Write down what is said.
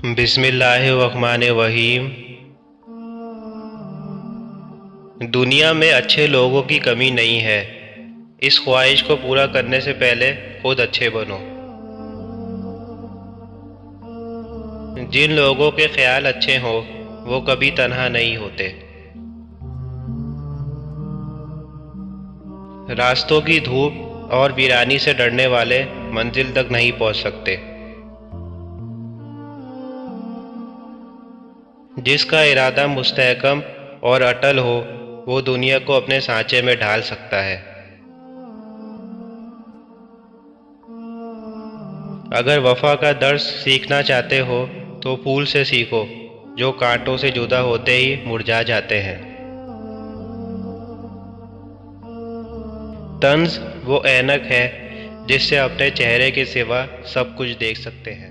بسم اللہ الرحمن الرحیم۔ دنیا میں اچھے لوگوں کی کمی نہیں ہے، اس خواہش کو پورا کرنے سے پہلے خود اچھے بنو۔ جن لوگوں کے خیال اچھے ہوں وہ کبھی تنہا نہیں ہوتے۔ راستوں کی دھوپ اور ویرانی سے ڈرنے والے منزل تک نہیں پہنچ سکتے۔ جس کا ارادہ مستحکم اور اٹل ہو وہ دنیا کو اپنے سانچے میں ڈھال سکتا ہے۔ اگر وفا کا درس سیکھنا چاہتے ہو تو پھول سے سیکھو جو کانٹوں سے جدا ہوتے ہی مرجھا جاتے ہیں۔ طنز وہ اینک ہے جس سے اپنے چہرے کے سوا سب کچھ دیکھ سکتے ہیں۔